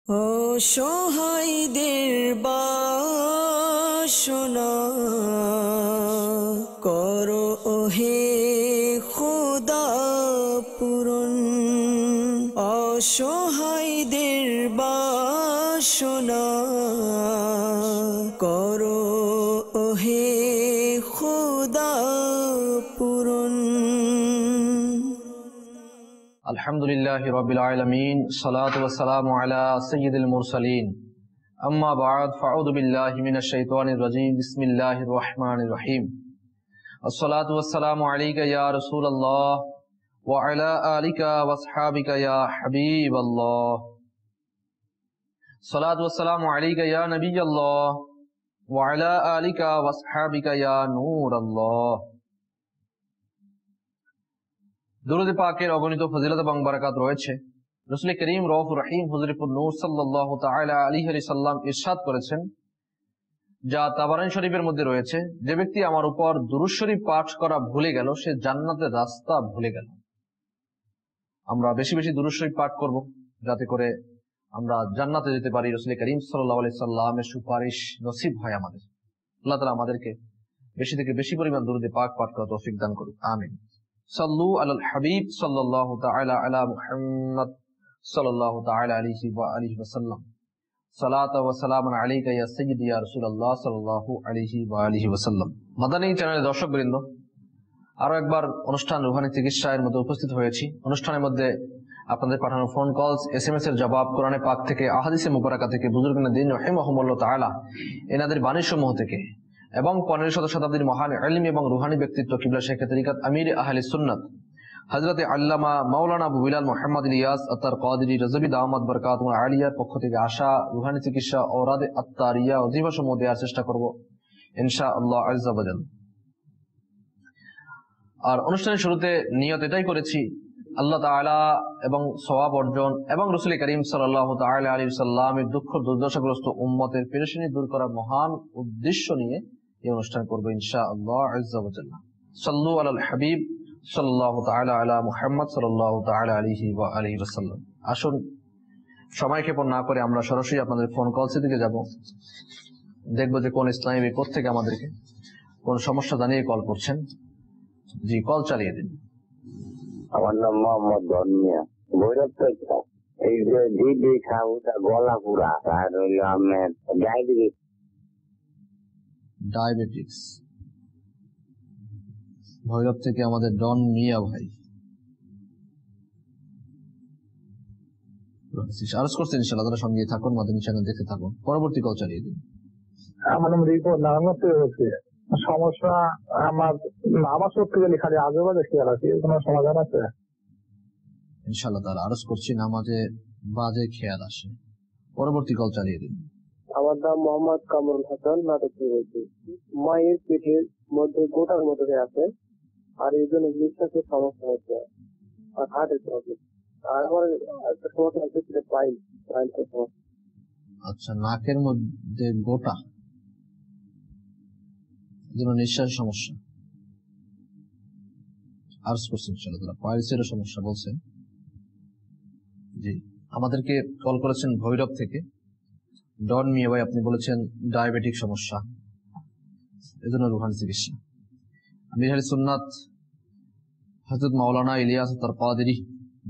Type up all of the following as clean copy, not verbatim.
অসহায়দের বাসনা করো ওহে খোদা পূরণ। অসহায়দের বাসনা করো ওহে খোদা পূরণ। আলহামদুলিল্লাহি রাব্বিল আলামিন, সালাতু ওয়াসসালামু আলা সাইয়্যিদিল মুরসালিন, আম্মা বা'দ, ফাআউযু বিল্লাহি মিনাশ শাইতানির রাজীম, বিসমিল্লাহির রহমানির রহিম। আসসালাতু ওয়াসসালামু আলাইকা ইয়া রাসূলুল্লাহ ওয়া আলা আলিকা ওয়া আসহাবিকা ইয়া হাবিবাল্লাহ। সালাতু ওয়াসসালামু আলাইকা ইয়া নবিয়াল্লাহ ওয়া আলা আলিকা ওয়া আসহাবিকা ইয়া নূরাল্লাহ। দুরূদ পাকের অগণিত ফজিলত এবং বারাকাত রয়েছে। রাসূল করিম রউফুর রহিম হুজুরুল নূর সাল্লাল্লাহু তাআলা আলাইহি ওয়াসাল্লাম ইরশাদ করেছেন, যা তাবারানী শরীফের মধ্যে রয়েছে, যে ব্যক্তি আমার উপর দুরূদ শরীফ পাঠ করা ভুলে গেল, সে জান্নাতের রাস্তা ভুলে গেল। আমরা বেশি বেশি দুরূদ শরীফ পাঠ করব, যাতে করে আমরা জান্নাতে যেতে পারি। রাসূল করিম সাল্লাল্লাহু আলাইহি সাল্লামের সুপারিশ নসিব হয় আমাদের। আল্লাহ তাআলা আমাদেরকে বেশি থেকে বেশি পরিমাণ দুরূদ পাক পাঠ করার তৌফিক দান করুন, আমিন। সাল্লু আলাল হাবিব সাল্লাল্লাহু তাআলা আলা মুহাম্মদ সাল্লাল্লাহু তাআলা আলাইহি ওয়া আলিহি ওয়াসাল্লাম। সালাতু ওয়া সালামুন আলাইকা ইয়া সাইয়্যিদি ইয়া রাসূলুল্লাহ সাল্লাল্লাহু আলাইহি ওয়া আলিহি ওয়াসাল্লাম। মাদানী চ্যানেলের দর্শকবৃন্দ, আরো একবার অনুষ্ঠান রুহানি চিকিৎসার মধ্যে উপস্থিত হয়েছি। অনুষ্ঠানের মধ্যে আপনাদের পাঠানো ফোন কলস, এসএমএস এর জবাব, কোরআনে পাক থেকে, আহাদিসে মুবারাকা থেকে, বুজুর্গানে দ্বীন রাহিমাহুমুল্লাহ তাআলা এনাদের বাণীসমূহ থেকে, এবং 15 শতাব্দীর মহান ইলমি এবং রুহানি ব্যক্তিত্ব কিবলা শেখ তরিকাত আমির আহলে সুন্নাত হযরত আল্লামা মাওলানা আবু বিলাল মুহাম্মদ ইলিয়াস আত্তার কাদেরী রাজবি দামাত বরকাতুহু আলিয়ার পক্ষ থেকে আসা রুহানি চিকিৎসা ঔরাদ আত্তারিয়া ওজিফা সমূহ দেওয়ার চেষ্টা করব ইনশাআল্লাহ আযজা ওয়াজাল। আর অনুষ্ঠানের শুরুতে নিয়ত এটাই করেছি, আল্লাহ তাআলা এবং সওয়াব অর্জন এবং রাসূল করিম সাল্লাল্লাহু তাআলা আলাইহি ওয়াসাল্লামের দুঃখ দুর্দশাগ্রস্ত উম্মতের পেরেশানি দূর করার মহান উদ্দেশ্য নিয়ে এই অনুষ্ঠান করব ইনশাআল্লাহ আযজা ওয়াজাল্লাহ। সাল্লু আলাল হাবিব সাল্লাল্লাহু তাআলা আলা মুহাম্মদ সাল্লাল্লাহু তাআলা আলাইহি ওয়া আলিহি ওয়াসাল্লাম। আসুন সময় ক্ষেপণ না করে আমরা সরাসরি আপনাদের ফোন কলসের দিকে যাব। দেখব যে কোন ইসলামী বিপদ থেকে আমাদেরকে কোন সমস্যা জানিয়ে কল করছেন। জি, কল চালিয়ে দিন। আমার নাম মোহাম্মদ ধর্মিয়া, ভৈরব থেকে। এই যে দিদি খাওয়া গলা পুরা, আর হইল আমার ডায়াবেটিক্স। ভৈরব থেকে আমাদের ডন মিয়া ভাই আরজ করছেন, ইনশাআল্লাহ তারা সঙ্গে থাকুন, মাদানী চ্যানেল দেখতে থাকুন। পরবর্তী কল চালিয়ে দিন। আমার নাম রিপোর্ট নারায়ণগঞ্জ হচ্ছে। সমস্যা আমার সত্যি গেলে খালি আজেবাজে খেয়াল আছে, এর কোনো সমাধান আছে? ইনশাআল্লাহ তাআলা আরজ করছি, নামাজে বাজে খেয়াল আসে। পরবর্তী কল চালিয়ে দিন। আমার নাম মোহাম্মদ কামরুল হাসান, নাটক থেকে বলছি। মায়ের পেটের মধ্যে গোটার মতো হয়ে আছে, আর এই জন্য নিঃশ্বাসের সমস্যা হচ্ছে, আর হার্টের প্রবলেম, আর আমার একটা সমস্যা হচ্ছে পাইল সমস্যা। আচ্ছা, নাকের মধ্যে গোটা, জন্য নিঃশ্বাস সমস্যা আরজ করছেন, ইনশাআল্লাহ পাইলসের সমস্যা বলছেন। জি, আমাদেরকে কল করেছেন ভৈরব থেকে ডন মিয়া ভাই। আপনি বলেছেন ডায়াবেটিক সমস্যা, এজন্য রুহানি চিকিৎসা। আমির আহলে সুন্নাত হযরত মাওলানা ইলিয়াস আত্তার কাদেরী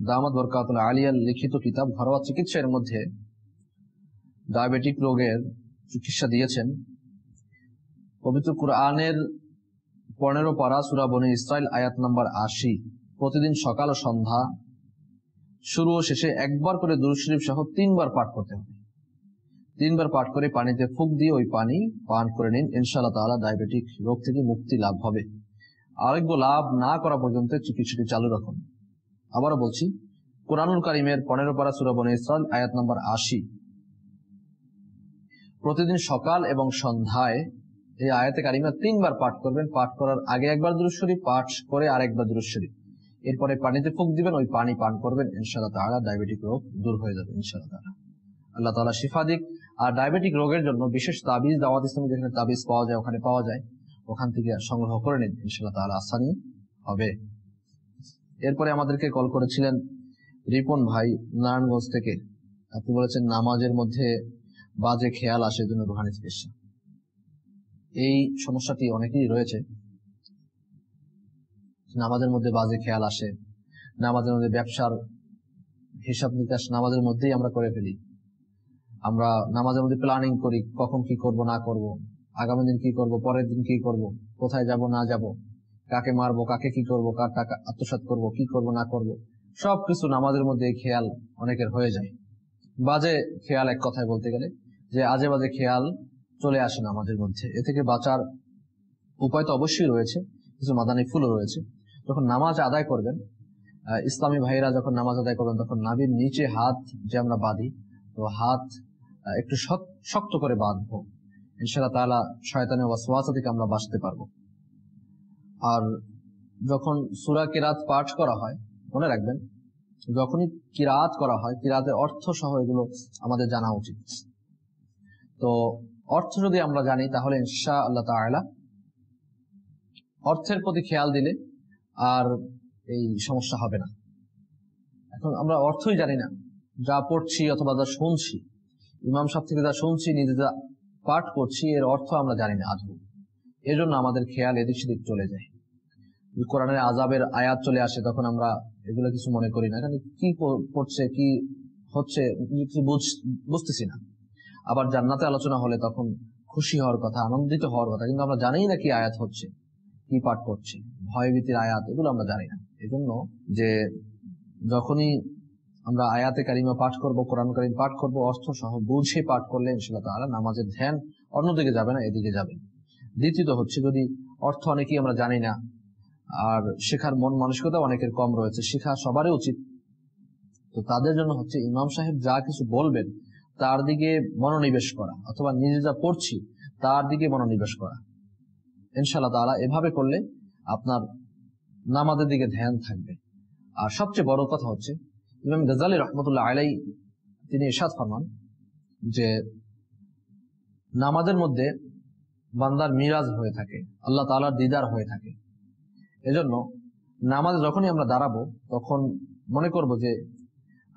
দামাত বরকাতুহু আলিয়ার লিখিত কিতাব ঘরোয়া চিকিৎসা এর মধ্যে ডায়াবেটিক রোগের চিকিৎসা দিয়েছেন। পবিত্র কুরআনের 15 পারা সূরা বনী ইসরাইল আয়াত নম্বর 80, প্রতিদিন সকাল ও সন্ধ্যা শুরু ও শেষে একবার করে দুরূদ শরীফ সহ 3 বার পাঠ করতে হবে। 3 বার পাঠ করে পানিতে ফুঁক দিয়ে ওই পানি পান করে নিন, ইনশাআল্লাহ তাআলা ডায়াবেটিক রোগ থেকে মুক্তি লাভ হবে। আরোগ্য লাভ না করা পর্যন্ত চিকিৎসাটি চালু রাখুন। আবারও বলছি, কুরআনুল কারীমের 15 পারা সূরা বনী ইসরাইল আয়াত নম্বর 80, প্রতিদিন সকাল এবং সন্ধ্যায় এই আয়াতে কারিমা 3 বার পাঠ করবেন। পাঠ করার আগে একবার দুরূদ শরীফ, পাঠ করে আরেকবার দুরূদ শরীফ, এরপরে পানিতে ফুঁক দিবেন, ওই পানি পান করবেন, ইনশাআল্লাহ তাআলা ডায়াবেটিক রোগ দূর হয়ে যাবে ইনশাআল্লাহ তাআলা। আল্লাহ তাআলা শিফা দিক। আর ডায়াবেটিক রোগের জন্য বিশেষ তাবিজ দাওয়াত ইসলামে যেখানে তাবিজ পাওয়া যায় ওখানে পাওয়া যায়, ওখান থেকে সংগ্রহ করে নিন, ইনশাআল্লাহ তাআলা আসানি হবে। এরপরে আমাদেরকে কল করেছিলেন রিপন ভাই নারায়ণগঞ্জ থেকে। আপনি বলেছেন নামাজের মধ্যে বাজে খেয়াল আসে, জন্য রুহানি চিকিৎসা। এই সমস্যাটি অনেকেরই রয়েছে। নামাজের মধ্যে বাজে খেয়াল আসে, নামাজের মধ্যে ব্যবসার হিসাব নিকাশ নামাজের মধ্যেই আমরা করে ফেলি। আমরা নামাজের মধ্যে প্ল্যানিং করি, কখন কি করব না করব, আগামী দিন কি করব, পরের দিন কি করব, কোথায় যাব না যাব, কাকে মারবো, কাকে কি করব, কার টাকা আত্মসাৎ করব, কি করব না করব, সবকিছু নামাজের মধ্যে খেয়াল অনেকের হয়ে যায়। বাজে খেয়াল এক কথায় বলতে গেলে যে আজে বাজে খেয়াল চলে আসে নামাজের মধ্যে। এ থেকে বাঁচার উপায় তো অবশ্যই রয়েছে, কিছু মাদানী ফুলও রয়েছে। যখন নামাজ আদায় করবেন, ইসলামী ভাইয়েরা যখন নামাজ আদায় করবেন, তখন নাভির নিচে হাত যে আমরা বাঁধি, তো হাত একটু শক্ত করে বাঁধবো। ইনশাআল্লাহ তাআলা শয়তানের ওয়াসওয়াসা থেকে আমরা বাঁচতে পারবো। আর যখন সূরা কিরাত পাঠ করা হয়, মনে রাখবেন যখনই কিরাত করা হয়, কিরাতের অর্থ সহ এগুলো আমাদের জানা উচিত। তো অর্থ যদি আমরা জানি, তাহলে ইনশাআল্লাহ তাআলা অর্থের প্রতি খেয়াল দিলে আর এই সমস্যা হবে না। এখন আমরা অর্থই জানি না, যা পড়ছি অথবা যা শুনছি, ইমাম সাহেব থেকে যা শুনছি, নিজে যা পাঠ করছি, এর অর্থ আমরা জানি না আদৌ। এজন্য আমাদের খেয়াল এদিক সেদিক চলে যায়। কোরআনের আযাবের আয়াত চলে আসে, তখন আমরা এগুলো কিছু মনে করি না, এখানে কি পড়ছে কি হচ্ছে কিছু বুঝতেছি না। আবার জান্নাতে আলোচনা হলে তখন খুশি হওয়ার কথা, আনন্দিত হওয়ার কথা, কিন্তু আমরা জানি না কি আয়াত হচ্ছে, কি পাঠ করছে, ভয়ভীতির আয়াত, এগুলো আমরা জানি না। এজন্য যে যখনই আমরা আয়াতে কারিমা পাঠ করব, কোরআন কারীম পাঠ করব, অর্থ সহ বুঝে পাঠ করলে ইনশাআল্লাহ তাআলা নামাজের ধ্যান অন্যদিকে যাবে না, এদিকে যাবে। দ্বিতীয়ত হচ্ছে, যদি অর্থ অনেকেই আমরা জানি না, আর শেখার মন মানসিকতা অনেকের কম রয়েছে, শেখা সবারই উচিত, তো তাদের জন্য হচ্ছে ইমাম সাহেব যা কিছু বলবেন তার দিকে মনোনিবেশ করা, অথবা নিজে যা পড়ছি তার দিকে মনোনিবেশ করা। ইনশাআল্লাহ তাআলা এভাবে করলে আপনার নামাজের দিকে ধ্যান থাকবে। আর সবচেয়ে বড় কথা হচ্ছে, ইমাম গাজ্জালী রাহমাতুল্লাহ আলাইহি তিনি ইরশাদ ফরমান যে নামাজের মধ্যে বান্দার মিরাজ হয়ে থাকে, আল্লাহ তাআলার দিদার হয়ে থাকে। এজন্য নামাজে যখনই আমরা দাঁড়াবো, তখন মনে করব যে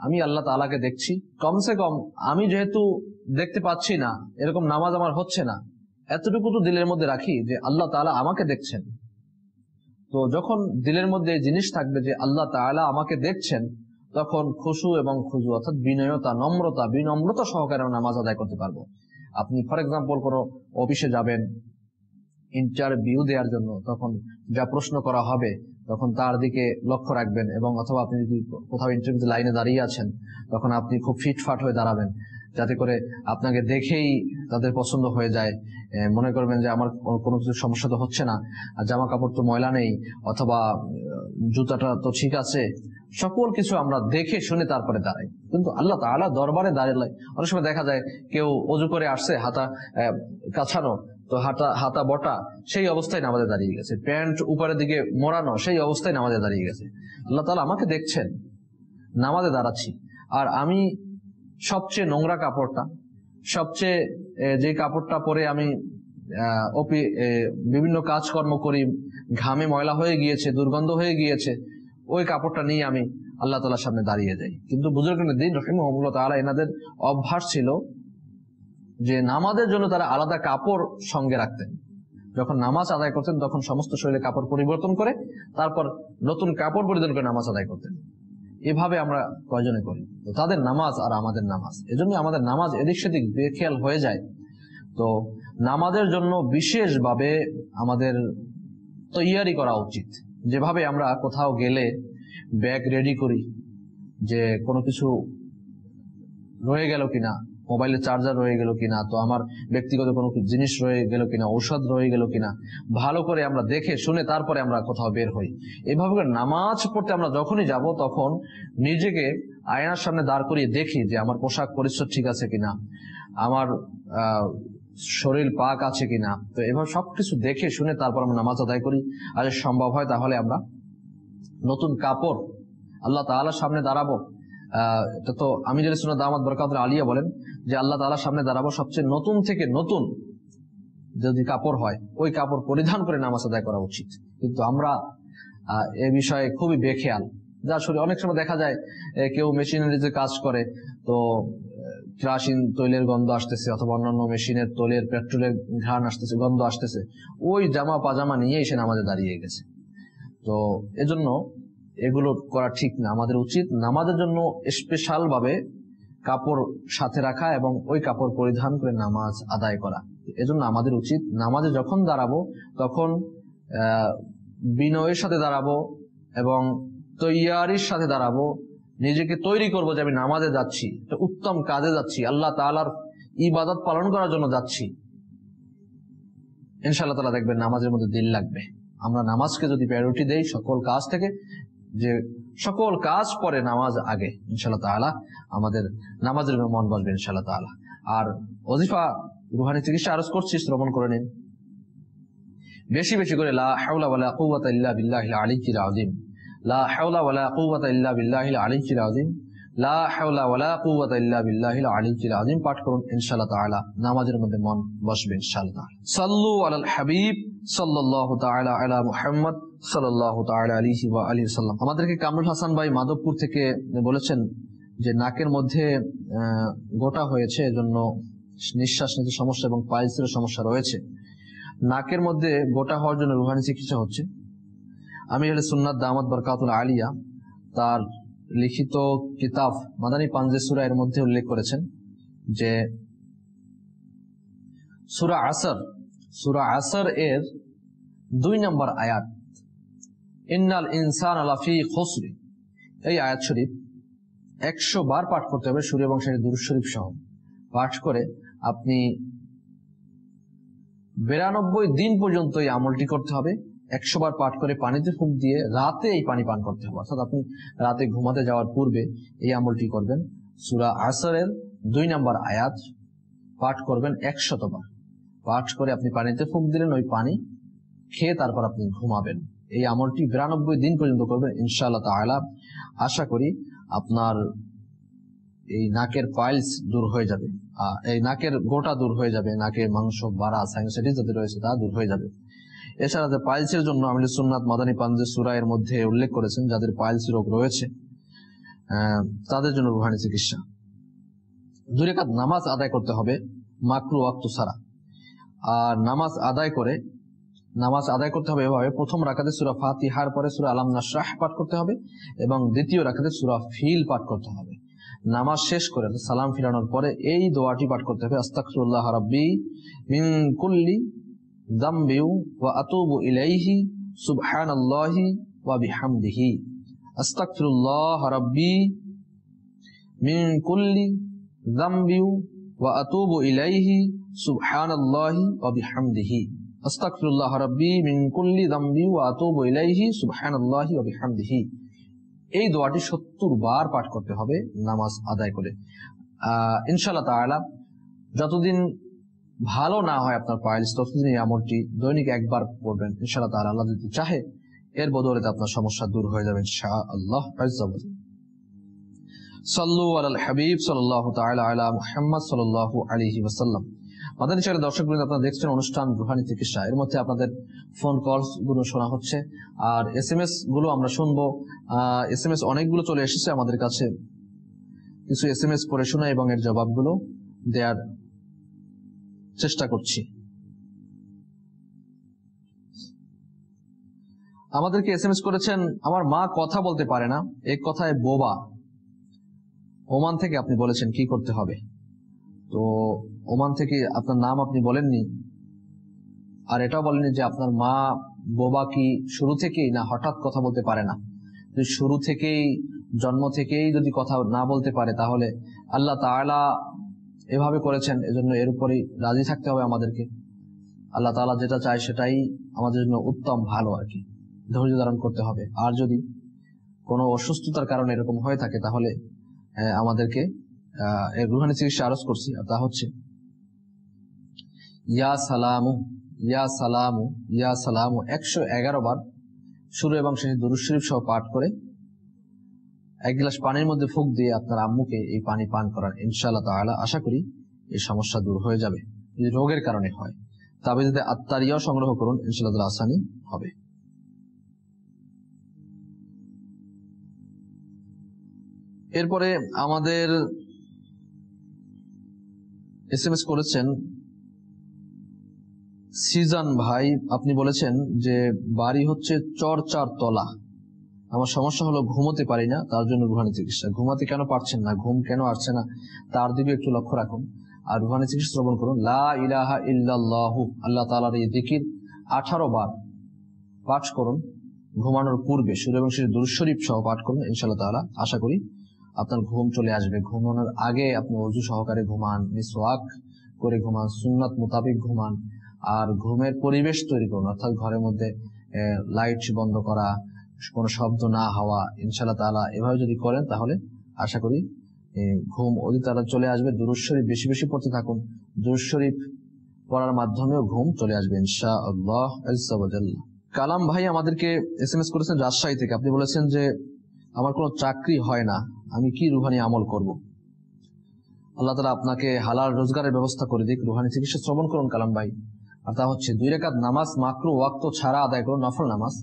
আমি আল্লাহ তাআলাকে দেখছি, কমসে কম আমি যেহেতু দেখতে পাচ্ছি না, এরকম নামাজ আমার হচ্ছে না, এতটুকু তো দিলের মধ্যে রাখি যে আল্লাহ তাআলা আমাকে দেখছেন। তো যখন দিলের মধ্যে এই জিনিস থাকবে যে আল্লাহ তাআলা আমাকে দেখছেন, তখন খুশু এবং খুজু অর্থাৎ বিনয়তা, বিনম্রতা সহকারে নামাজ আদায় করতে পারবো। আপনি ফর এক্সাম্পল কোনো অফিসে যাবেন ইন্টারভিউ দেওয়ার জন্য, তখন যা প্রশ্ন করা হবে তখন তার দিকে লক্ষ্য রাখবেন, এবং অথবা আপনি যদি কোথাও ইন্টারভিউ লাইনে দাঁড়িয়ে আছেন, তখন আপনি খুব ফিটফাট হয়ে দাঁড়াবেন, যাতে করে আপনাকে দেখেই তাদের পছন্দ হয়ে যায়। মনে করবেন যে আমার কোনো কিছু সমস্যা তো হচ্ছে না, আর জামা কাপড় তো ময়লা নেই, অথবা জুতাটা তো ঠিক আছে, সকল কিছু আমরা দেখে শুনে তারপরে দাঁড়াই। কিন্তু আল্লাহ তাআলা দরবারে দাঁড়ালে অনেক সময় দেখা যায় কেউ অজু করে আসছে, হাতা কাছানো, তো হাতা বটা, সেই অবস্থায় নামাজে দাঁড়িয়ে গেছে, প্যান্ট উপরের দিকে মোড়ানো, সেই অবস্থায় নামাজে দাঁড়িয়ে গেছে। আল্লাহ তাআলা আমাকে দেখছেন, নামাজে দাঁড়াচ্ছি, আর আমি সবচেয়ে নোংরা কাপড়টা, সবচেয়ে যে কাপড়টা পরে আমি বিভিন্ন কাজকর্ম করি, ঘামে ময়লা হয়ে গিয়েছে, দুর্গন্ধ হয়ে গিয়েছে, ওই কাপড়টা নিয়ে আমি আল্লাহ তাআলার সামনে দাঁড়িয়ে যাই। কিন্তু বুজুর্গদের দিন রাহিমাহুল্লাহ তাআলা এনাদের অভ্যাস ছিল যে নামাজের জন্য তারা আলাদা কাপড় সঙ্গে রাখতেন। যখন নামাজ আদায় করতেন তখন সমস্ত শরীরে কাপড় পরিবর্তন করে তারপর নতুন কাপড় পরিধান করে নামাজ আদায় করতেন। এভাবে আমরা কয়জনে করি? তো তাদের নামাজ আর আমাদের নামাজ, এজন্য আমাদের নামাজ এদিক সেদিক বেখেয়াল হয়ে যায়। তো নামাজের জন্য বিশেষভাবে আমাদের তৈয়ারি করা উচিত। যেভাবে আমরা কোথাও গেলে ব্যাগ রেডি করি, যে কোনো কিছু রয়ে গেল কিনা, মোবাইলের চার্জার রয়ে গেল কিনা, তো আমার ব্যক্তিগত কোনো জিনিস রয়ে গেল কিনা, ঔষধ রয়ে গেল কিনা, ভালো করে আমরা দেখে শুনে তারপরে আমরা কোথাও বের হই। এভাবে করে নামাজ পড়তে আমরা যখনই যাব তখন নিজেকে আয়নার সামনে দাঁড় করিয়ে দেখি যে আমার পোশাক পরিচ্ছদ ঠিক আছে কিনা, আমার শরীর পাক আছে কিনা। তো এভাবে সবকিছু দেখে শুনে তারপর আমরা নামাজ আদায় করি। আর সম্ভব হয় তাহলে আমরা নতুন কাপড়, আল্লাহ তাআলার সামনে দাঁড়াবো। এটা তো আমিরুল সুন্নাত দামাত বরকাতুল আলিয়া বলেন যে আল্লাহ তাআলার সামনে দাঁড়াবো সবচেয়ে নতুন থেকে নতুন যদি কাপড় হয়, ওই কাপড় পরিধান করে নামাজ আদায় করা উচিত। কিন্তু আমরা এ বিষয়ে খুবই বেখেয়াল। যার শরীর অনেক সময় দেখা যায় কেউ মেশিনারিতে কাজ করে, তো কেরোসিন তৈলের গন্ধ আসতেছে অথবা অন্যান্য মেশিনের তৈলের পেট্রোলের ঘ্রাণ আসতেছে, গন্ধ আসতেছে, ওই জামা পাজামা নিয়ে এসে নামাজে দাঁড়িয়ে গেছে। তো এজন্য এগুলো করা ঠিক না। আমাদের উচিত নামাজের জন্য স্পেশাল ভাবে কাপড় সাথে রাখা এবং ওই কাপড় পরিধান করে নামাজ আদায় করা। এজন্য আমাদের উচিত নামাজে যখন দাঁড়াবো তখন বিনয়ের সাথে দাঁড়াবো এবং তৈয়ারির সাথে দাঁড়াবো, নিজেকে তৈরি করবো যে আমি নামাজে যাচ্ছি, উত্তম কাজে যাচ্ছি, আল্লাহ তাআলার ইবাদত পালন করার জন্য যাচ্ছি। ইনশাআল্লাহ তাআলা দেখবেন নামাজের মধ্যে দিল লাগবে। আমরা নামাজকে যদি প্রায়োরিটি দেই সকল কাজ থেকে, যে সকল কাজ পরে নামাজ আগে, ইনশাআল্লাহ তাআলা আমাদের নামাজের মন বসবে ইনশাআল্লাহ তাআলা। আর ওজিফা রুহানি চিকিৎসা আরজ করছি, শ্রবণ করে নিন বেশি বেশি করে। লা হাওলা ওয়ালা কুওয়াতা ইল্লা বিল্লাহিল আলিয়্যিল আযীম, লা হাওলা ওয়ালা কুওয়াতা ইল্লা বিল্লাহিল আলিয়্যিল আযীম, লা হাওলা ওয়ালা কুওয়াতা ইল্লা বিল্লাহিল আলিয়্যিল আযীম পাঠ করুন, ইনশাআল্লাহ তাআলা নামাজের মধ্যে মন বসবে ইনশাআল্লাহ তাআলা। সাল্লু আলাল হাবিব সাল্লাল্লাহু তাআলা আলা মুহাম্মদ সাল্লাল্লাহু তাআলা আলাইহি ওয়া আলিহি ওয়াসাল্লাম। আমাদেরকে কামরুল হাসান ভাই মাধবপুর থেকে বলেছেন যে নাকের মধ্যে গোটা হয়েছে, এজন্য নিঃশ্বাস নিতে সমস্যা এবং পাইলসের সমস্যা রয়েছে। নাকের মধ্যে গোটা হওয়ার জন্য রুহানি চিকিৎসা হচ্ছে। আমি আহলে সুন্নাত দামাত বরকাতুল আলিয়া তার লিখিত কিতাব মাদানী পাঞ্জে সূরা এর মধ্যে উল্লেখ করেছেন যে সূরা আসর এর 2 নম্বর আয়াত, ইন্নাল ইনসানা লাফি খুসর, এই আয়াত শরীফ 100 বার পাঠ করতে হবে, সূরা এবং সেই দুরূদ শরীফ সহ পাঠ করে আপনি 92 দিন পর্যন্ত এই আমলটি করতে হবে। 100 বার পাঠ করে পানিতে ফুঁক দিয়ে রাতে এই পানি পান করতে হবে, অর্থাৎ আপনি রাতে ঘুমাতে যাওয়ার পূর্বে এই আমলটি করবেন। সূরা আসরের 2 নম্বর আয়াত পাঠ করবেন 100 বার, পাঠ করে আপনি পানিতে ফুঁক দিলেন, ওই পানি খেয়ে তারপর আপনি ঘুমাবেন। এই আমলটি 92 দিন পর্যন্ত করবেন ইনশাআল্লাহ তাআলা। আশা করি আপনার এই নাকের পাইলস দূর হয়ে যাবে, এই নাকের গোটা দূর হয়ে যাবে, নাকের মাংস বাড়া সাইনোসাইটিস যাদের রয়েছে তা দূর হয়ে যাবে। এছাড়া পাইলসের জন্য আহলে সুন্নাত মাদানী পাঞ্জে সূরা এর মধ্যে উল্লেখ করেছেন যাদের পাইলস রোগ রয়েছে তাদের জন্য রুহানি চিকিৎসা। 2 রাকাত নামাজ আদায় করতে হবে মাকরু ওয়াক্ত ছাড়া। আর নামাজ আদায় করতে হবে এভাবে, প্রথম রাকাতে সূরা ফাতিহার পরে সূরা আলাম নাশরাহ পাঠ করতে হবে এবং দ্বিতীয় রাকাতে সূরা ফিল পাঠ করতে হবে। নামাজ শেষ করে সালাম ফিরানোর পরে এই দোয়াটি পাঠ করতে হবে, আস্তাগফিরুল্লাহ রাব্বি মিন কুল্লি যামবি ওয়া আতুবু ইলাইহি সুবহানাল্লাহি ওয়া বিহামদিহি, আস্তাগফিরুল্লাহ রাব্বি মিন কুল্লি যামবি ওয়া আতুবু ইলাইহি সুবহানাল্লাহি ওয়া বিহামদিহি, আস্তাগফিরুল্লাহ রাব্বি মিন কুল্লি যামবি ওয়া আতুবু ইলাইহি সুবহানাল্লাহি ওয়া বিহামদিহি। এই দোয়াটি 70 বার পাঠ করতে হবে নামাজ আদায় করে। ইনশাআল্লাহ তাআলা যতদিন ভালো না হয় আপনার পাইলস, ততদিন এই আমলটি দৈনিক 1 বার পড়বেন ইনশাআল্লাহ তাআলা। আল্লাহ যদি চাহে এর বদৌলতে আপনার সমস্যা দূর হয়ে যাবে ইনশাআল্লাহ আযজা ওয়া জাল। সাল্লু আলাল হাবিব সাল্লাল্লাহু তাআলা আলা মুহাম্মদ সাল্লাল্লাহু আলাইহি ওয়াসাল্লাম। মাদানী চ্যানেলের দর্শকবৃন্দ, আপনারা দেখছেন অনুষ্ঠান রুহানি চিকিৎসা। এর মধ্যে আপনাদের ফোন কলস গুলো শোনা হচ্ছে আর SMS গুলো আমরা শুনবো। SMS অনেকগুলো চলে এসেছে আমাদের কাছে, কিছু SMS পড়ে শোনা এবং এর জবাবগুলো দেওয়ার চেষ্টা করছি। আমাদেরকে SMS করেছেন, আমার মা কথা বলতে পারে না, এক কথায় বোবা। ওমান থেকে আপনি বলেছেন কি করতে হবে। তো ওমান থেকে আপনার নাম আপনি বলেননি, আর এটাও বলেননি যে আপনার মা বোবা কি শুরু থেকেই না হঠাৎ কথা বলতে পারে না। যদি শুরু থেকেই জন্ম থেকেই যদি কথা না বলতে পারে তাহলে আল্লাহ তাআলা এভাবে করেছেন, এজন্য এর উপরেই রাজি থাকতে হবে আমাদেরকে। আল্লাহ তাআলা যেটা চায় সেটাই আমাদের জন্য উত্তম ভালো আর কি, ধৈর্য ধারণ করতে হবে। আর যদি কোনো অসুস্থতার কারণে এরকম হয়ে থাকে তাহলে আমাদেরকে এর রুহানি চিকিৎসা আরজ করছি, আর তা হচ্ছে ইয়া সালামু ইয়া সালামু ইয়া সালামু 111 বার শুরু এবং শেষে দুরূদ শরীফ সহ পাঠ করে 1 গ্লাস পানির মধ্যে ফুঁক দিয়ে আপনার আম্মুকে এই পানি পান করান। ইনশাআল্লাহ তাআলা আশা করি এই সমস্যা দূর হয়ে যাবে, যদি রোগের কারণে হয়। তবে যদি আত্মারিয়াও সংগ্রহ করুন, ইনশাআল্লাহ আসানি হবে। এরপরে আমাদের SMS করেছেন সিজান ভাই, আপনি বলেছেন যে বাড়ি হচ্ছে চর তলা, আমার সমস্যা হলো ঘুমোতে পারি না, তার জন্য রুহানি চিকিৎসা। ঘুমাতে কেন পারছেন না, ঘুম কেন আসছে না, তার দিকে একটু লক্ষ্য রাখুন আর রুহানি চিকিৎসা শ্রবণ করুন। লা ইলাহা ইল্লাল্লাহু, আল্লাহ তাআলার এই জিকির 18 বার পাঠ করুন ঘুমানোর পূর্বে, সূরা এবং শেষে দুরূদ শরীফ সহ পাঠ করুন। ইনশাআল্লাহ তাআলা আশা করি আপনার ঘুম চলে আসবে। ঘুমানোর আগে আপনি ওযু সহকারে ঘুমান, মিসওয়াক করে ঘুমান, সুন্নাত মোতাবেক ঘুমান, আর ঘুমের পরিবেশ তৈরি করুন, অর্থাৎ ঘরের মধ্যে লাইট বন্ধ করা, কোনো শব্দ না হওয়া। ইনশাআল্লাহ তাআলা এভাবে যদি করেন তাহলে আশা করি ঘুম অতি তাড়াতাড়ি চলে আসবে। দুরূদ শরীফ বেশি বেশি পড়তে থাকুন, দুরূদ শরীফ পড়ার মাধ্যমেও ঘুম চলে আসবে ইনশাআল্লাহ আযজা ওয়া জাল্লা। কালাম ভাই আমাদেরকে SMS করেছেন রাজশাহী থেকে, আপনি বলেছেন যে আমার কোনো চাকরি হয় না, আমি কি রুহানি আমল করব? আল্লাহ তাআলা আপনাকে হালাল রোজগারের ব্যবস্থা করে দিক। রুহানি চিকিৎসা শ্রবণ করুন কালাম ভাই। আর তা হচ্ছে 2 রাকাত নামাজ মাকরু ওয়াক্ত ছাড়া আদায় করুন, নফল নামাজ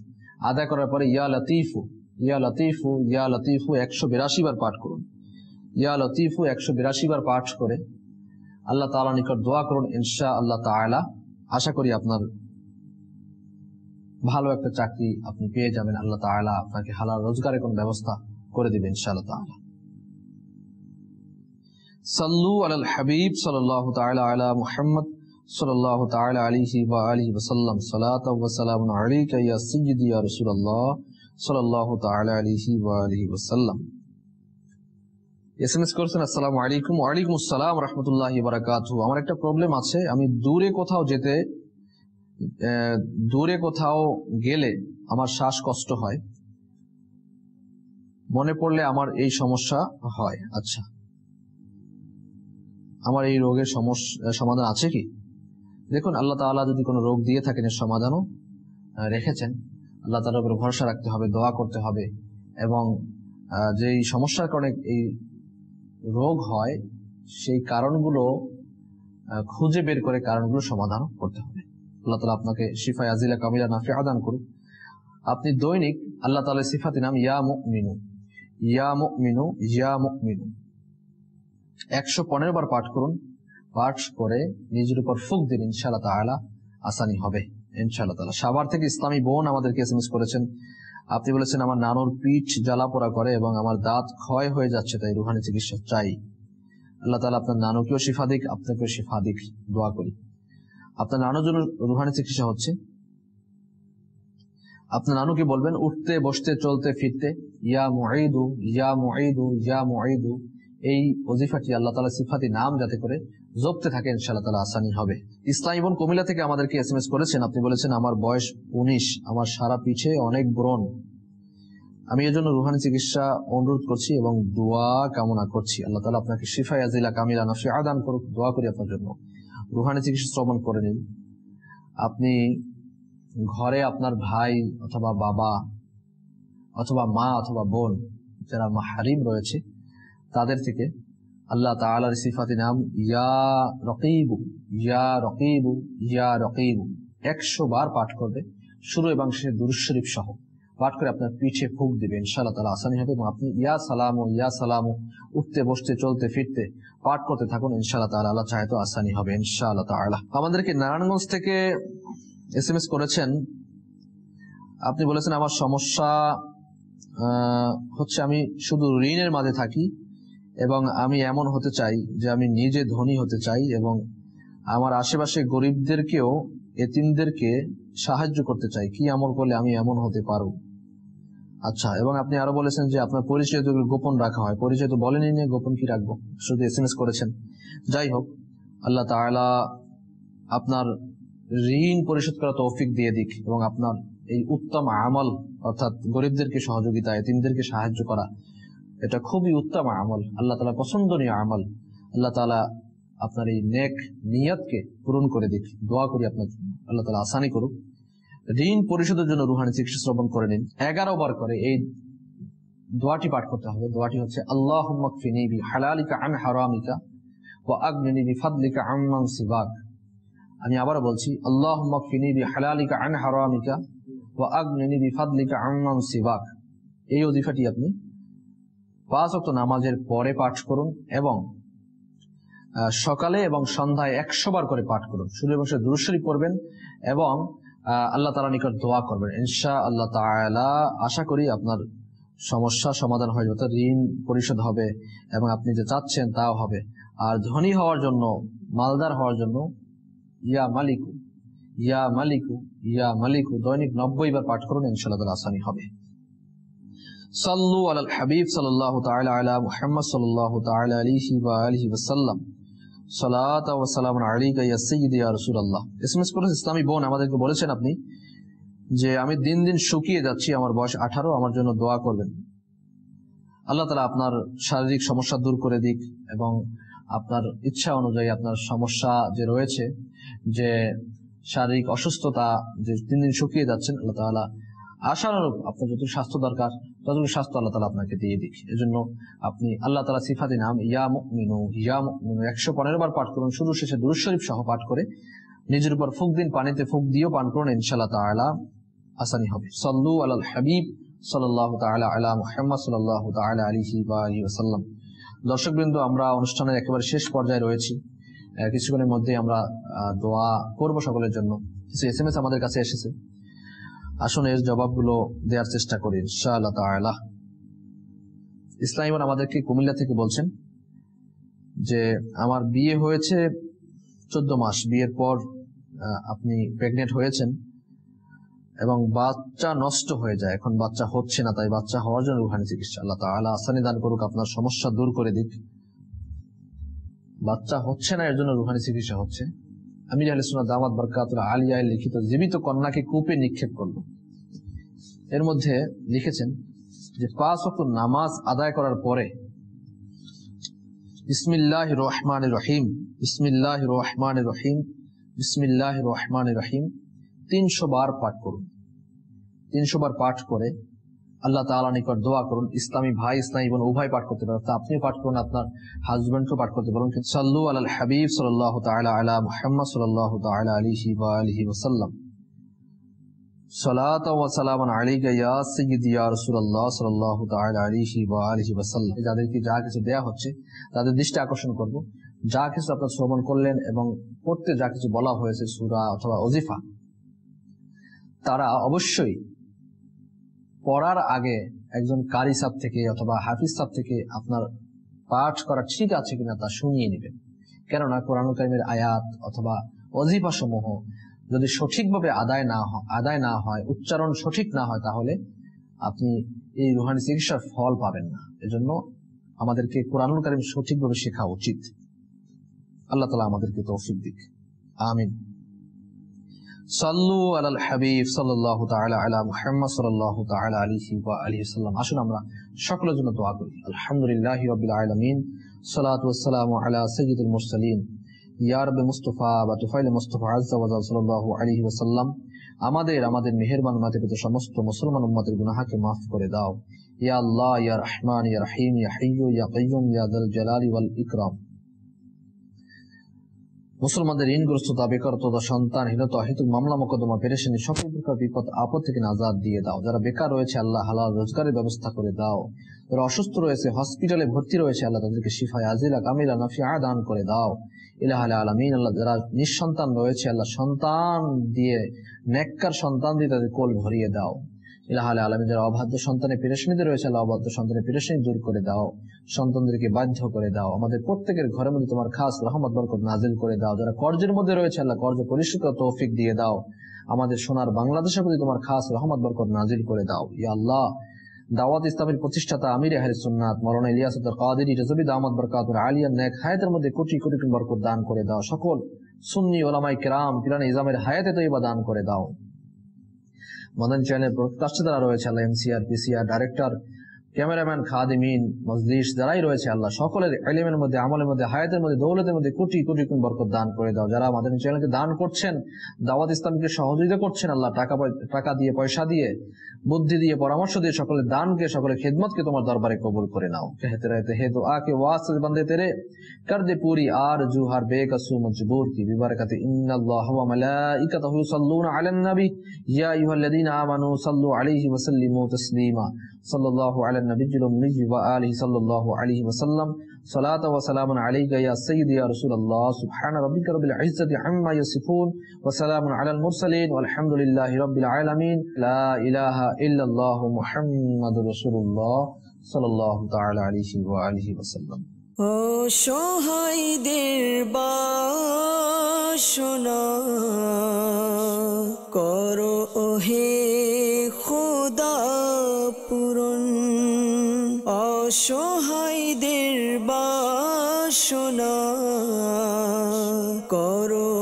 আদায় করার পরে ইয়া লতিফু ইয়া লতিফু ইয়া লতিফু 182 বার পাঠ করুন। ইয়া লতিফু 182 বার পাঠ করে আল্লাহ তাআলার নিকট দোয়া করুন। ইনশাআল্লাহ তাআলা আশা করি আপনার ভালো একটা চাকরি আপনি পেয়ে যাবেন। আল্লাহ তাআলা আপনাকে হালাল রোজগারের কোন ব্যবস্থা করে দিবেন ইনশাআল্লাহ তাআলা। সাল্লু আলাল হাবিব সাল্লাল্লাহু তাআলা আলা মুহাম্মদ সাল্লাল্লাহু তাআলা আলাইহি ওয়া আলিহি ওয়া সাল্লাম। সালাতু ওয়া সালামুন আলাইকা ইয়া সাইয়্যিদি ইয়া রাসূলুল্লাহ সাল্লাল্লাহু তাআলা আলাইহি ওয়া আলিহি ওয়া সাল্লাম। SMS করেছেন আসসালামু আলাইকুম। ওয়া আলাইকুম আসসালাম ওয়া রাহমাতুল্লাহি ওয়া বারাকাতুহু। আমার একটা প্রবলেম আছে, আমি দূরে কোথাও গেলে আমার শ্বাসকষ্ট হয়, মনে পড়লে আমার এই সমস্যা হয়। আচ্ছা, আমার এই রোগের সমাধান আছে কি? দেখুন, আল্লাহ তাআলা যদি কোনো রোগ দিয়ে থাকেন এর সমাধানও রেখেছেন। আল্লাহ তাআলার উপর ভরসা রাখতে হবে, দোয়া করতে হবে, এবং যেই সমস্যার কারণে এই রোগ হয় সেই কারণগুলো খুঁজে বের করে কারণগুলো সমাধান করতে হবে। আল্লাহ তাআলা আপনাকে শিফায়ে আজিলা কামিলা নাফিআ দান করুন। আপনি দৈনিক আল্লাহ তাআলার সিফাতি নাম ইয়া মুমিনু ইয়া মুমিনু ইয়া মুমিনু 115 বার পাঠ করুন। পাঠ করে নিজের উপর ফুঁক দিন, ইনশাআল্লাহ তাআলা আসানি হবে ইনশাআল্লাহ তাআলা। সাভার থেকে ইসলামী বোন আমাদেরকে SMS করেছেন, আপনি বলেছেন আমার নানুর পিঠ জ্বালা পোড়া করে এবং আমার দাঁত ক্ষয় হয়ে যাচ্ছে, তাই রুহানি চিকিৎসা চাই। আল্লাহ তাআলা আপনার নানুকেও শিফা দিক, আপনাকেও শিফা দিক, দোয়া করি। আপনার নানুর জন্য রুহানি চিকিৎসা হচ্ছে, আপনার নানুকে বলবেন উঠতে বসতে চলতে ফিরতে ইয়া মুঈদু ইয়া মুঈদু ইয়া মুঈদু, এই ওজিফাটি আল্লাহ তাআলা সিফাতি নাম যাতে করে জপতে থাকে, ইনশাআল্লাহ তাআলা আসানি হবে। ইসলামী বোন কুমিল্লা থেকে আমাদেরকে SMS করেছেন, আপনি বলেছেন আমার বয়স 19, আমার সারা পিঠে অনেক ব্রণ, আমি এর জন্য রুহানি চিকিৎসা অনুরোধ করছি এবং দোয়া কামনা করছি। আল্লাহ তাআলা আপনাকে শিফায়ে আজিলা কামিলা নাফিআ দান করুক, দোয়া করি আপনার জন্য। রুহানি চিকিৎসা শ্রবণ করে নিন। আপনি ঘরে আপনার ভাই অথবা বাবা অথবা মা অথবা বোন যারা মাহরিম রয়েছে তাদের থেকে আল্লাহ তাআলার সিফাতি নাম ইয়া রকিবু ইয়া রকিবু ইয়া রকিবু 100 বার পাঠ করবে, শুরু এবং শেষে দুরূদ শরীফ সহ পাঠ করে আপনার পিঠে ফুঁক দিবে, ইনশাআল্লাহ তাআলা আসানি হবে। এবং আপনি ইয়া সালামু উঠতে বসতে চলতে ফিরতে পাঠ করতে থাকুন, ইনশাআল্লাহ তাআলা আল্লাহ চাহে তো আসানি হবে ইনশাআল্লাহ তাআলা। আমাদেরকে নারায়ণগঞ্জ থেকে SMS করেছেন, আপনি বলেছেন আমার সমস্যা হচ্ছে আমি শুধু ঋণের মাঝে থাকি এবং আমি এমন হতে চাই যে আমি নিজে ধনী হতে চাই এবং আমার আশেপাশে গরিবদেরকেও এতিমদেরকে সাহায্য করতে চাই, কি আমল করলে আমি এমন হতে পারবো? আচ্ছা, এবং আপনি আরো বলেছেন যে আপনার পরিচয় তো গোপন রাখা হয়, পরিচয় তো বলেনই না, গোপন কি রাখবো, শুধু SMS করেছেন। যাই হোক, আল্লাহ তাআলা আপনার ঋণ পরিশোধ করা তৌফিক দিয়ে দিক এবং আপনার এই উত্তম আমল অর্থাৎ গরিবদেরকে সহযোগিতা, এতিমদেরকে সাহায্য করা, এটা খুবই উত্তম আমল, আল্লাহ তাআলা পছন্দনীয় আমল। আল্লাহ তাআলা আপনার এই নেক নিয়তকে পূরণ করে দিক, দোয়া করি আপনার জন্য, আল্লাহ তাআলা আসানি করুক। ঋণ পরিশোধের জন্য রুহানি চিকিৎসা শ্রবণ করে নিন। 11 বার করে এই দোয়াটি পাঠ করতে হবে। দোয়াটি হচ্ছে আল্লাহুম্মা কফিনি বিহালালিকা আন হারামিকা ওয়া আগনিনি বিফাদলিকা আম্মান সিওয়াক। আমি আবারও বলছি, আল্লাহুম্মা কফিনি বিহালালিকা আন হারামিকা ওয়া আগনিনি বিফাদলিকা আম্মান সিওয়াক। এই ওজিফাটি আপনি 5 ওয়াক্ত নামাজের পরে পাঠ করুন এবং সকালে এবং সন্ধ্যায় 100 বার করে পাঠ করুন। শুরু বসে দুরূদ শরীফ পড়বেন এবং আল্লাহ তাআলার নিকট দোয়া করবেন। ইনশাআল্লাহ তাআলা আশা করি আপনার সমস্যা সমাধান হয়ে যাবে, ঋণ পরিশোধ হবে এবং আপনি যে চাচ্ছেন তাও হবে। আর ধনী হওয়ার জন্য, মালদার হওয়ার জন্য ইয়া মালিকু ইয়া মালিকু ইয়া মালিকু দৈনিক 90 বার পাঠ করুন, ইনশাআল্লাহ তাআলা আসানি হবে। সাল্লু আলাল হাবিব সাল্লাল্লাহু তাআলা আলা মুহাম্মদ সাল্লাল্লাহু তাআলা আলাইহি ওয়া আলিহি ওয়াসাল্লাম। সালাত ওয়া সালামুন আলাইকা ইয়া সাইয়্যিদি ইয়া রাসূলুল্লাহ। এসএমএস করে ইসলামী বোন আমাদেরকে বলেছেন আপনি যে আমি দিন দিন শুকিয়ে যাচ্ছি, আমার বয়স 18, আমার জন্য দোয়া করবেন। আল্লাহ তাআলা আপনার শারীরিক সমস্যা দূর করে দিক এবং আপনার ইচ্ছা অনুযায়ী আপনার সমস্যা যে রয়েছে, যে শারীরিক অসুস্থতা, যে দিন দিন শুকিয়ে যাচ্ছেন, আল্লাহ তাআলা আশানুরূপ আপনার যতটুকু স্বাস্থ্য দরকার ততটুকু স্বাস্থ্য আল্লাহ তাআলা আপনাকে দিয়ে দিক। এজন্য আপনি আল্লাহ তাআলা সিফাতি নাম ইয়া মুমিনু 115 বার পাঠ করুন, শুরু শেষে দুরূদ শরীফ সহ পাঠ করে নিজের উপর ফুঁক দিন, পানিতে ফুঁক দিয়েও পান করুন, ইনশাআল্লাহ তাআলা আসানি হবে। সাল্লু আলাল হাবিব সাল্লাল্লাহু তাআলা আলা মুহাম্মদ সাল্লাল্লাহু তাআলা আলাইহি ওয়া আলিহি ওয়াসাল্লাম। দর্শকবৃন্দ, আমরা অনুষ্ঠানের একেবারে শেষ পর্যায়ে রয়েছি। কিছুক্ষণের মধ্যে আমরা দোয়া করব সকলের জন্য। কিছু এসএমএস আমাদের কাছে এসেছে, আসুন এর জবাবগুলো দেওয়ার চেষ্টা করি ইনশাআল্লাহ তাআলা। ইসলামী বোন আমাদেরকে কুমিল্লা থেকে বলছেন যে আমার বিয়ে হয়েছে 14 মাস, বিয়ের পর আপনি প্রেগনেন্ট হয়েছেন এবং বাচ্চা নষ্ট হয়ে যায়, এখন বাচ্চা হচ্ছে না, তাই বাচ্চা হওয়ার জন্য রুহানি চিকিৎসা। আল্লাহ তাআলা আসানি দান করুক, আপনার সমস্যা দূর করে দিক। বাচ্চা হচ্ছে না, এর জন্য রুহানি চিকিৎসা হচ্ছে। আমির আহলে সুন্নাত দামাত বারকাতুল আলিয়ায় লিখিত জীবিত কন্যাকে কূপে নিক্ষেপ করব, এর মধ্যে লিখেছেন যে 5 ওয়াক্ত নামাজ আদায় করার পরে বিসমিল্লাহির রহমানির রহিম, বিসমিল্লাহির রহমানির রহিম, বিসমিল্লাহির রহমানির রহিম 300 বার পাঠ করুন। 300 বার পাঠ করে আল্লাহ তাআলার নিকট দোয়া করুন। ইসলামী ভাই, ইসলামী বোন উভয় পাঠ করতে পারেন, আপনিও পাঠ করুন, আপনার হাজবেন্ডকেও পাঠ করতে পারেন। সাল্লু আলাল হাবিব সাল্লাল্লাহু তাআলা আলা মুহাম্মদ সাল্লাল্লাহু তাআলা আলাইহি ওয়া আলিহি ওয়াসাল্লাম। সালাত ওয়া সালামুন আলাইকা ইয়া সাইয়্যিদি ইয়া রাসূলুল্লাহ সাল্লাল্লাহু তাআলা আলাইহি ওয়া আলিহি ওয়াসাল্লাম। যাদেরকে যা কিছু দেয়া হচ্ছে তাদের দৃষ্টি আকর্ষণ করব, যা কিছু আপনারা শ্রবণ করলেন এবং পড়তে যা কিছু বলা হয়েছে সূরা অথবা ওজিফা, তারা অবশ্যই পড়ার আগে একজন কারি সাহেব থেকে অথবা হাফিজ সাহেব থেকে আপনার পাঠ করা ঠিক আছে কিনা তা শুনিয়ে নেবেন। কেননা কোরআনুল কারীমের আয়াত অথবা ওজিফা সমূহ যদি সঠিকভাবে আদায় না হয়, উচ্চারণ সঠিক না হয়, তাহলে আপনি এই রুহানি চিকিৎসার ফল পাবেন না। এজন্য আমাদেরকে কোরআনুল কারীম সঠিকভাবে শেখা উচিত। আল্লাহ তাআলা আমাদেরকে তৌফিক দিক, আমিন। সাল্লু আলাল হাবিব সাল্লাল্লাহু তাআলা আলা মুহাম্মদ সাল্লাল্লাহু তাআলা আলাইহি ওয়া আলিহি ওয়াসাল্লাম। আসুন আমরা সকলের জন্য দোয়া করি। আলহামদুলিল্লাহি রাব্বিল আলামিন, সালাতু ওয়াসসালামু আলা সাইয়্যিদিল মুরসালিন ইয়া রাব্বি মুস্তাফা ওয়া তুফাইল মুস্তাফা আযজা ওয়া জাল সাল্লাল্লাহু আলাইহি ওয়াসাল্লাম। আমাদের মেহেরবান মাতা-পিতা সমস্ত মুসলমান উম্মতের গুনাহকে maaf করে দাও। ইয়া আল্লাহ, ইয়া রহমান, ইয়া রহিম, ইয়া হাইয়্যু, ইয়া কাইয়্যুম, ইয়া যাল জালালি ওয়াল ইকরাম। মুসলমানদের ঋণগ্রস্ততা, বেকারত্বতা, সন্তানহীনতা, হেতুক মামলা মোকদ্দমা, পেরেশানি, সকল প্রকার বিপদ আপদ থেকে নাজাত দিয়ে দাও। যারা বেকার রয়েছে আল্লাহ হালাল রোজগারের ব্যবস্থা করে দাও। যারা অসুস্থ রয়েছে, হসপিটালে ভর্তি রয়েছে, আল্লাহ তাদেরকে শিফায়ে আজিলা কামিলা নাফিআ দান করে দাও। ইলাহাল আলামিন। আল্লাহ যারা নিঃসন্তান রয়েছে, আল্লাহ সন্তান দিয়ে, নেককার সন্তান দিয়ে তাদের কোল ভরিয়ে দাও। ইলাহাল আলামিন। যারা অবাধ্য সন্তানে পেরেশানিতে রয়েছে, আল্লাহ অবাধ্য সন্তানের পেরেশানি দূর করে দাও, সন্তানদেরকে বাধ্য করে দাও। আমাদের প্রত্যেকের ঘরের মধ্যে তোমার খাস রহমত বরকত নাজিল করে দাও। যারা কর্জের মধ্যে রয়েছে, আল্লাহ কর্জ পরিশোধ করার তৌফিক দিয়ে দাও। আমাদের সোনার বাংলাদেশের প্রতি তোমার খাস রহমত বরকত নাজিল করে দাও। ইয়া আল্লাহ, দাওয়াত ইসলামের প্রতিষ্ঠাতা আমির আহলে সুন্নাত মাওলানা ইলিয়াস আব্দুল কাদেরী রাজবি দামাত বরকাতুল আলিয়া নেক হায়াতের মধ্যে কোটি কোটি বরকত দান করে দাও। সকল সুন্নি উলামায়ে কেরাম পিরানে ইজামের হায়াতে তয়্যিবা দান করে দাও। মাদানী চ্যানেলের ব্রডকাস্টার যারা রয়েছে, আল্লাহ এমসিআর, পিসিআর, ডাইরেক্টর, ক্যামেরাম্যান, খাদিমিন, মজলিস যারাই রয়েছে, আল্লাহ সকলের ইলমের মধ্যে, আমলের মধ্যে, হায়াতের মধ্যে, দৌলতের মধ্যে কোটি কোটি বরকত দান করে দাও। যারা মাদানী চ্যানেলকে দান করছেন, দাওয়াত ইসলামকে সহযোগিতা করছেন, আল্লাহ টাকা দিয়ে, পয়সা দিয়ে, বুদ্ধি দিয়ে, পরামর্শ দিয়ে সকলের দানকে, সকলের খিদমতকে তোমার দরবারে কবুল করে নাও। कहते रहते हैं दुआ के वास्ते बंदे तेरे कर दे पूरी आरज़ू हर बेकसू मजबूर की बिबरकत इन्नल्लाह व मलाइकतहु युसल्लूना अलन नबी या अय्युहल्लज़ीना आमनू सल्लु अलैहि व सल्लिमू तस्लीमा सल्लल्लाहु अला नबिय्यिल उम्मी व आलिहि सल्लल्लाहु अलैहि वसल्लम صلاة وسلام عليك يا سيدي يا رسول الله سبحان ربك رب العزة عما يصفون وسلام على المرسلين والحمد لله رب العالمين لا إله إلا الله محمد رسول الله صلى الله تعالى عليه وآله وسلم অসহায়দের বাসনা করো ওহে খোদা পূরণ অসহায়দের বাসনা করো